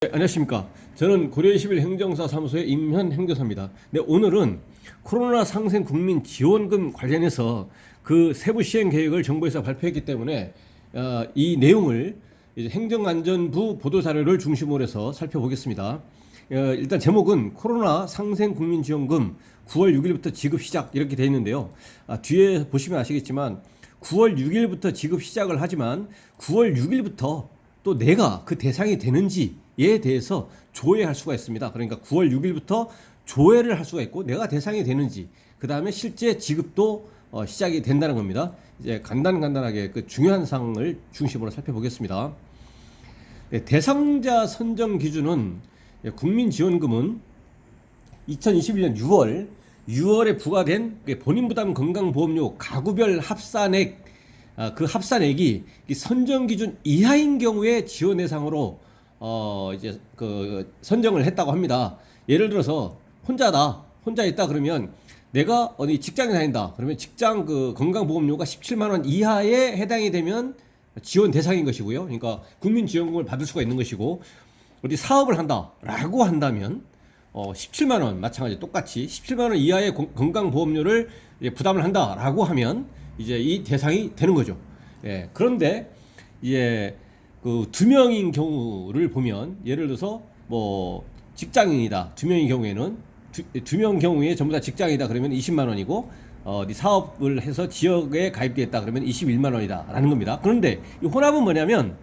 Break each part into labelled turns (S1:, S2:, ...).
S1: 네, 안녕하십니까. 저는 고려21 행정사 사무소의 임현 행정사입니다. 네, 오늘은 코로나 상생 국민 지원금 관련해서 그 세부 시행 계획을 정부에서 발표했기 때문에 이 내용을 이제 행정안전부 보도자료를 중심으로 해서 살펴보겠습니다. 일단 제목은 코로나 상생 국민 지원금 9월 6일부터 지급 시작 이렇게 되어 있는데요. 뒤에 보시면 아시겠지만 9월 6일부터 지급 시작을 하지만 9월 6일부터 또 내가 그 대상이 되는지에 대해서 조회할 수가 있습니다. 그러니까 9월 6일부터 조회를 할 수가 있고 내가 대상이 되는지 그 다음에 실제 지급도 시작이 된다는 겁니다. 이제 간단하게 그 중요한 사항을 중심으로 살펴보겠습니다. 네, 대상자 선정 기준은 국민지원금은 2021년 6월에 부과된 본인부담 건강보험료 가구별 합산액, 그 합산액이 선정 기준 이하인 경우에 지원 대상으로 이제 그 선정을 했다고 합니다. 예를 들어서 혼자 있다 그러면 내가 어디 직장에 다닌다 그러면 직장 그 건강보험료가 17만 원 이하에 해당이 되면 지원 대상인 것이고요. 그러니까 국민지원금을 받을 수가 있는 것이고, 어디 사업을 한다라고 한다면 17만 원 마찬가지 똑같이 17만 원 이하의 건강보험료를 부담을 한다라고 하면 이제 이 대상이 되는 거죠. 예, 그런데 이제 그 두 명인 경우를 보면 예를 들어서 뭐 직장인이다 두 명인 경우에는 두 명 경우에 전부 다 직장이다 그러면 20만 원이고 네 사업을 해서 지역에 가입돼 있다 그러면 21만 원이다라는 겁니다. 그런데 이 혼합은 뭐냐면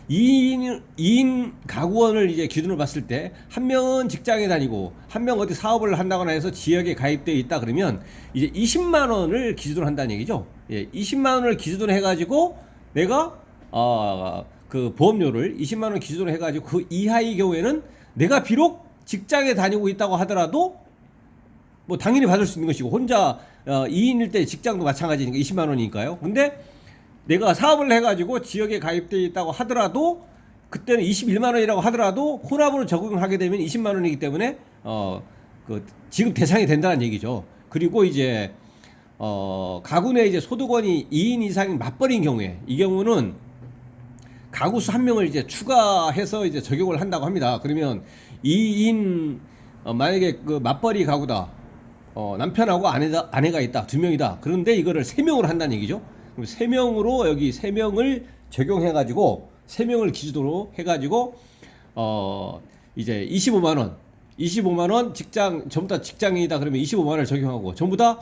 S1: 2인 가구원을 이제 기준으로 봤을 때 한 명은 직장에 다니고 한 명 어디 사업을 한다거나 해서 지역에 가입되어 있다 그러면 이제 20만 원을 기준으로 한다는 얘기죠. 예, 20만 원을 기준으로 해가지고 내가 그 보험료를 20만 원 기준으로 해가지고 그 이하의 경우에는 내가 비록 직장에 다니고 있다고 하더라도 뭐 당연히 받을 수 있는 것이고, 혼자 2인일 때 직장도 마찬가지니까 20만 원이니까요. 근데 내가 사업을 해가지고 지역에 가입되어 있다고 하더라도 그때는 21만 원이라고 하더라도 혼합으로 적용하게 되면 20만 원이기 때문에 그 지급 대상이 된다는 얘기죠. 그리고 이제 가구 내 이제 소득원이 2인 이상인 맞벌이인 경우에 이 경우는 가구수 한 명을 이제 추가해서 이제 적용을 한다고 합니다. 그러면 2인 만약에 그 맞벌이 가구다. 남편하고 아내가 있다. 두 명이다. 그런데 이거를 세 명으로 한다는 얘기죠. 그럼 세 명으로 여기 세 명을 적용해가지고 세 명을 기준으로 해가지고 이제 25만 원 직장 전부 다 직장인이다 그러면 25만 원을 적용하고 전부 다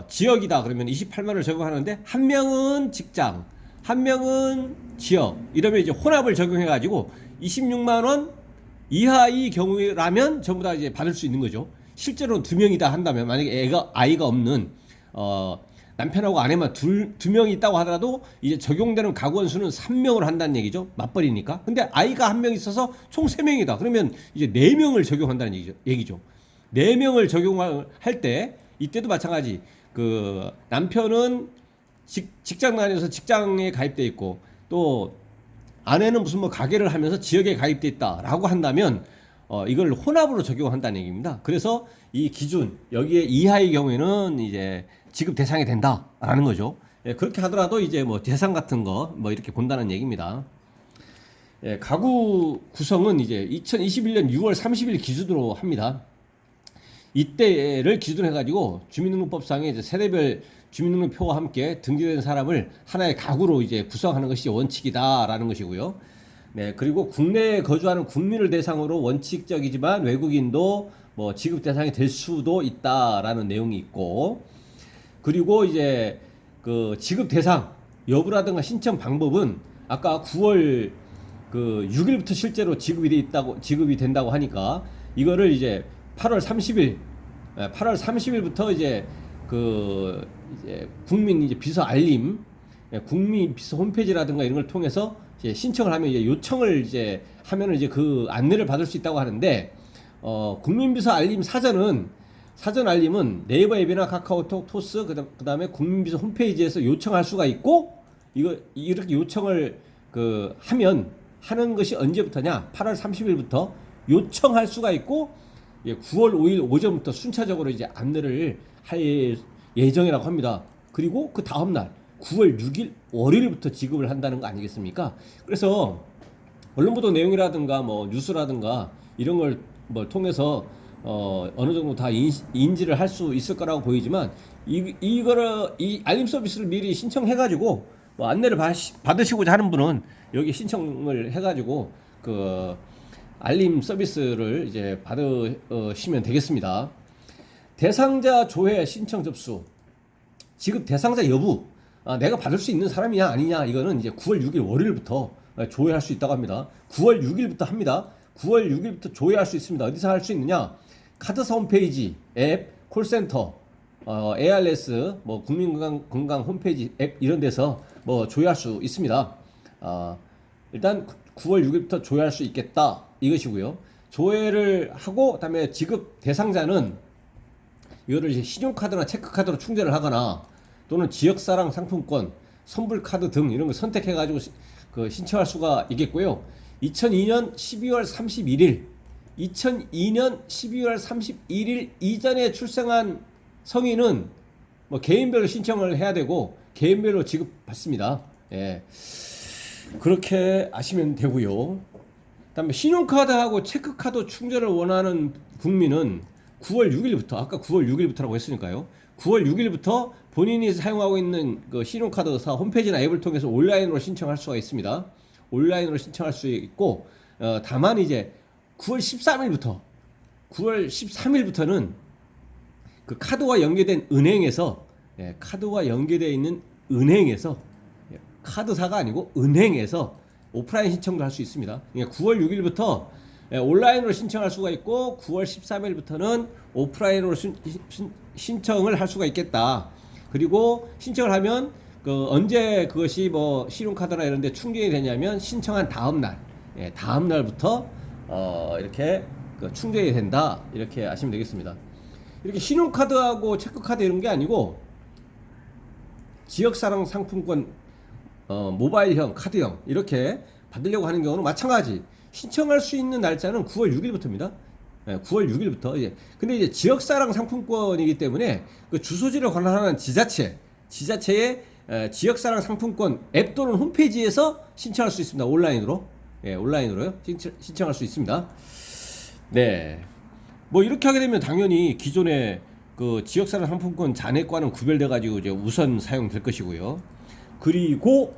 S1: 지역이다 그러면 28만 원을 적용하는데 한 명은 직장, 한 명은 지역 이러면 이제 혼합을 적용해가지고 26만 원 이하의 경우라면 전부 다 이제 받을 수 있는 거죠. 실제로는 두 명이다 한다면 만약에 아이가 없는 남편하고 아내만 두 명이 있다고 하더라도 이제 적용되는 가구원 수는 3명으로 한다는 얘기죠. 맞벌이니까. 근데 아이가 한 명 있어서 총 3명이다. 그러면 이제 4명을 적용한다는 얘기죠. 4명을 적용할 때 이때도 마찬가지. 그 남편은 직장 다녀서 직장에 가입돼 있고 또 아내는 무슨 뭐 가게를 하면서 지역에 가입돼 있다라고 한다면 이걸 혼합으로 적용한다는 얘기입니다. 그래서 이 기준 여기에 이하의 경우에는 이제 지급 대상이 된다라는 거죠. 예, 그렇게 하더라도 이제 뭐 대상 같은 거 뭐 이렇게 본다는 얘기입니다. 예, 가구 구성은 이제 2021년 6월 30일 기준으로 합니다. 이때를 기준으로 해가지고 주민등록법상에 이제 세대별 주민등록표와 함께 등기된 사람을 하나의 가구로 이제 구성하는 것이 원칙이다라는 것이고요. 네, 그리고 국내에 거주하는 국민을 대상으로 원칙적이지만 외국인도 뭐 지급 대상이 될 수도 있다라는 내용이 있고, 그리고 이제 그 지급 대상 여부라든가 신청 방법은 아까 9월 그 6일부터 실제로 지급이 된다고 하니까 이거를 이제 8월 30일부터 이제 그 이제 국민 이제 비서 알림, 국민 비서 홈페이지라든가 이런 걸 통해서 이제 신청을 하면 이제 요청을 이제 하면은 이제 그 안내를 받을 수 있다고 하는데, 국민 비서 알림 사전 알림은 네이버 앱이나 카카오톡, 토스 그다음에 국민 비서 홈페이지에서 요청할 수가 있고, 이렇게 요청을 하는 것이 언제부터냐? 8월 30일부터 요청할 수가 있고 9월 5일 오전부터 순차적으로 이제 안내를 할 예정이라고 합니다. 그리고 그 다음 날 9월 6일 월요일부터 지급을 한다는 거 아니겠습니까? 그래서 언론 보도 내용이라든가 뭐 뉴스라든가 이런 걸 뭐 통해서 어느 정도 다 인지를 할 수 있을 거라고 보이지만 이 알림 서비스를 미리 신청해 가지고 뭐 안내를 받으시고자 하는 분은 여기 신청을 해 가지고 그 알림 서비스를 이제 받으시면 되겠습니다. 대상자 조회 신청 접수, 지급 대상자 여부, 내가 받을 수 있는 사람이냐 아니냐, 이거는 이제 9월 6일 월요일부터 조회할 수 있다고 합니다. 9월 6일부터 합니다. 9월 6일부터 조회할 수 있습니다. 어디서 할 수 있느냐? 카드사 홈페이지, 앱, 콜센터, ARS, 뭐 국민건강 홈페이지 앱 이런 데서 뭐 조회할 수 있습니다. 일단 9월 6일부터 조회할 수 있겠다 이것이고요. 조회를 하고 그다음에 지급 대상자는 이거를 이제 신용카드나 체크카드로 충전을 하거나 또는 지역사랑 상품권, 선불카드 등 이런 거 선택해가지고 신청할 수가 있겠고요. 2002년 12월 31일, 2002년 12월 31일 이전에 출생한 성인은 뭐 개인별로 신청을 해야 되고 개인별로 지급받습니다. 예. 그렇게 아시면 되고요. 그다음에 신용카드하고 체크카드 충전을 원하는 국민은 9월 6일부터, 아까 9월 6일부터라고 했으니까요. 9월 6일부터 본인이 사용하고 있는 그 신용카드사 홈페이지나 앱을 통해서 온라인으로 신청할 수가 있습니다. 온라인으로 신청할 수 있고, 다만 이제 9월 13일부터는 그 카드와 연계된 은행에서, 카드와 연계되어 있는 은행에서, 카드사가 아니고 은행에서 오프라인 신청도 할 수 있습니다. 그러니까 9월 6일부터 온라인으로 신청할 수가 있고 9월 13일부터는 오프라인으로 신청을 할 수가 있겠다. 그리고 신청을 하면 언제 그것이 뭐 신용카드나 이런 데 충전이 되냐면 신청한 다음날, 다음날부터 이렇게 충전이 된다, 이렇게 아시면 되겠습니다. 이렇게 신용카드하고 체크카드 이런 게 아니고 지역사랑 상품권 모바일형, 카드형 이렇게 받으려고 하는 경우는 마찬가지. 신청할 수 있는 날짜는 9월 6일부터입니다. 9월 6일부터. 근데 이제 지역사랑 상품권이기 때문에 그 주소지를 관할하는 지자체의 지역사랑 상품권 앱 또는 홈페이지에서 신청할 수 있습니다. 온라인으로. 온라인으로요. 신청할 수 있습니다. 네. 뭐 이렇게 하게 되면 당연히 기존의 그 지역사랑 상품권 잔액과는 구별돼 가지고 이제 우선 사용될 것이고요. 그리고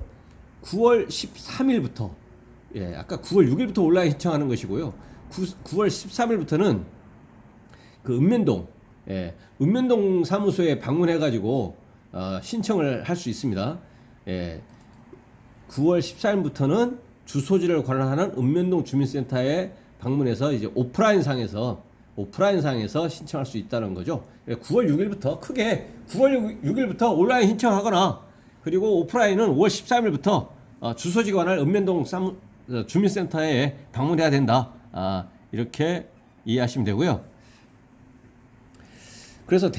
S1: 9월 13일부터, 아까 9월 6일부터 온라인 신청하는 것이고요. 9월 13일부터는 그 읍면동 사무소에 방문해가지고 신청을 할 수 있습니다. 9월 14일부터는 주소지를 관할하는 읍면동 주민센터에 방문해서 이제 오프라인 상에서 신청할 수 있다는 거죠. 9월 6일부터 크게 9월 6일부터 온라인 신청하거나, 그리고 오프라인은 5월 13일부터 주소지 관할 읍면동 주민센터에 방문해야 된다. 이렇게 이해하시면 되고요. 그래서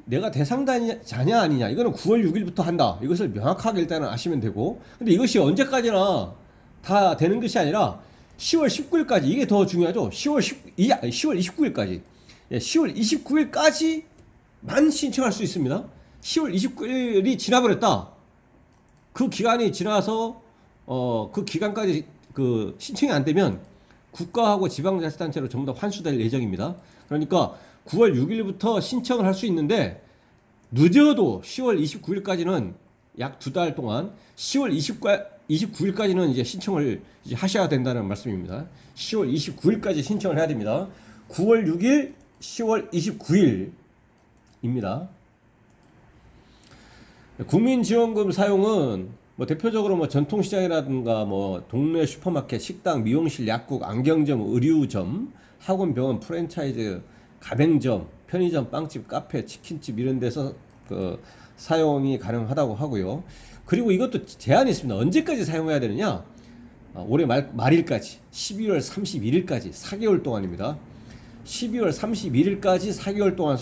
S1: 내가 대상자냐 아니냐, 이거는 9월 6일부터 한다. 이것을 명확하게 일단은 아시면 되고, 근데 이것이 언제까지나 다 되는 것이 아니라 10월 19일까지, 이게 더 중요하죠. 10월 29일까지. 10월 29일까지만 신청할 수 있습니다. 10월 29일이 지나버렸다. 그 기간이 지나서 그 기간까지 그 신청이 안 되면 국가하고 지방자치단체로 전부 다 환수될 예정입니다. 그러니까 9월 6일부터 신청을 할 수 있는데 늦어도 10월 29일까지는 약 2달 동안 10월 29일까지는 이제 신청을 이제 하셔야 된다는 말씀입니다. 10월 29일까지 신청을 해야 됩니다. 9월 6일, 10월 29일입니다. 국민지원금 사용은 뭐 대표적으로 뭐 전통시장이라든가 뭐 동네 슈퍼마켓, 식당, 미용실, 약국, 안경점, 의류점, 학원, 병원, 프랜차이즈, 가맹점, 편의점, 빵집, 카페, 치킨집 이런 데서 그 사용이 가능하다고 하고요. 그리고 이것도 제한이 있습니다. 언제까지 사용해야 되느냐? 올해 말일까지 12월 31일까지 4개월 동안입니다. 12월 31일까지 4개월 동안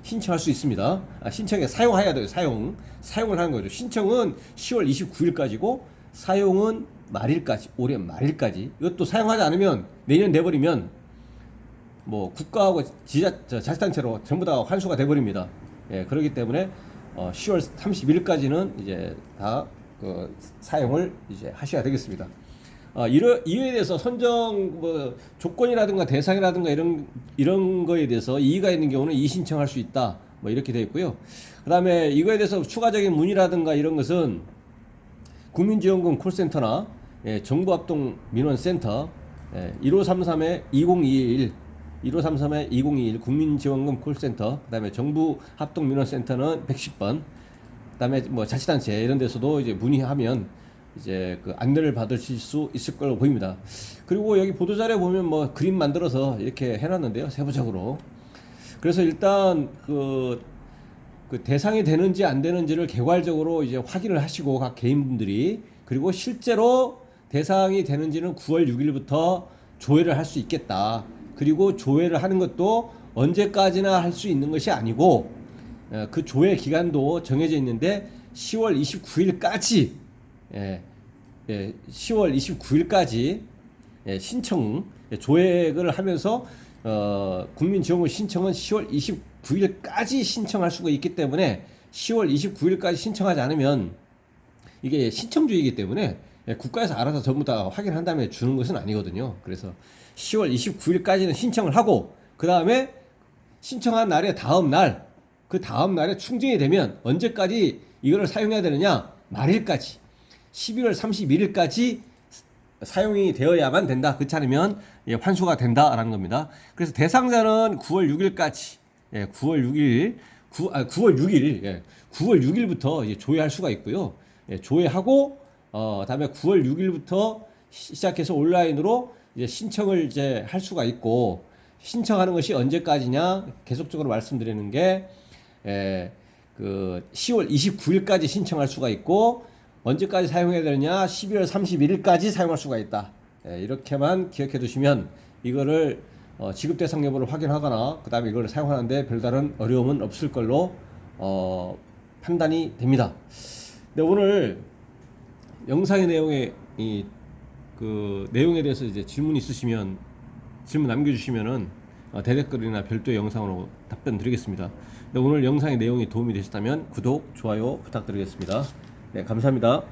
S1: 신청할 수 있습니다. 신청에 사용해야 돼요. 사용을 하는 거죠. 신청은 10월 29일까지고 사용은 말일까지, 올해 말일까지. 이것도 사용하지 않으면 내년 돼버리면 뭐 국가하고 자치단체로 전부 다 환수가 돼버립니다. 그렇기 때문에 10월 31일까지는 이제 다 사용을 이제 하셔야 되겠습니다. 이에 대해서 선정 조건이라든가 대상이라든가 이런 거에 대해서 이의가 있는 경우는 이의 신청할 수 있다. 뭐 이렇게 되어 있고요. 그다음에 이거에 대해서 추가적인 문의라든가 이런 것은 국민지원금 콜센터나 정부합동민원센터 1533-2021 1533-2021 국민지원금 콜센터, 그다음에 정부합동민원센터는 110번, 그다음에 뭐 자치단체 이런 데서도 이제 문의하면 이제 그 안내를 받으실 수 있을 걸로 보입니다. 그리고 여기 보도자료에 보면 뭐 그림 만들어서 이렇게 해놨는데요, 세부적으로. 그래서 일단 그 대상이 되는지 안 되는지를 개괄적으로 이제 확인을 하시고 각 개인분들이, 그리고 실제로 대상이 되는지는 9월 6일부터 조회를 할 수 있겠다. 그리고 조회를 하는 것도 언제까지나 할 수 있는 것이 아니고 그 조회 기간도 정해져 있는데 10월 29일까지 10월 29일까지 신청 조회를 하면서 국민지원금 신청은 10월 29일까지 신청할 수가 있기 때문에 10월 29일까지 신청하지 않으면 이게 신청주의이기 때문에 국가에서 알아서 전부 다 확인한 다음에 주는 것은 아니거든요. 그래서 10월 29일까지는 신청을 하고, 그 다음에 신청한 날의 다음 날, 그 다음 날에 충족이 되면 언제까지 이거를 사용해야 되느냐? 말일까지 11월 31일까지 사용이 되어야만 된다. 그렇지 않으면 환수가 된다라는 겁니다. 그래서 대상자는 9월 6일까지 9월 6일부터 이제 조회할 수가 있고요. 조회하고 다음에 9월 6일부터 시작해서 온라인으로 이제 신청을 이제 할 수가 있고, 신청하는 것이 언제까지냐? 계속적으로 말씀드리는 게 그 10월 29일까지 신청할 수가 있고, 언제까지 사용해야 되느냐? 12월 31일까지 사용할 수가 있다. 이렇게만 기억해 두시면 이거를 지급 대상 여부를 확인하거나 그 다음에 이걸 사용하는데 별다른 어려움은 없을 걸로 판단이 됩니다. 네, 오늘 영상의 내용에 그 내용에 대해서 이제 질문 있으시면 질문 남겨주시면은 대댓글이나 별도의 영상으로 답변 드리겠습니다. 네, 오늘 영상의 내용이 도움이 되셨다면 구독, 좋아요 부탁드리겠습니다. 네, 감사합니다.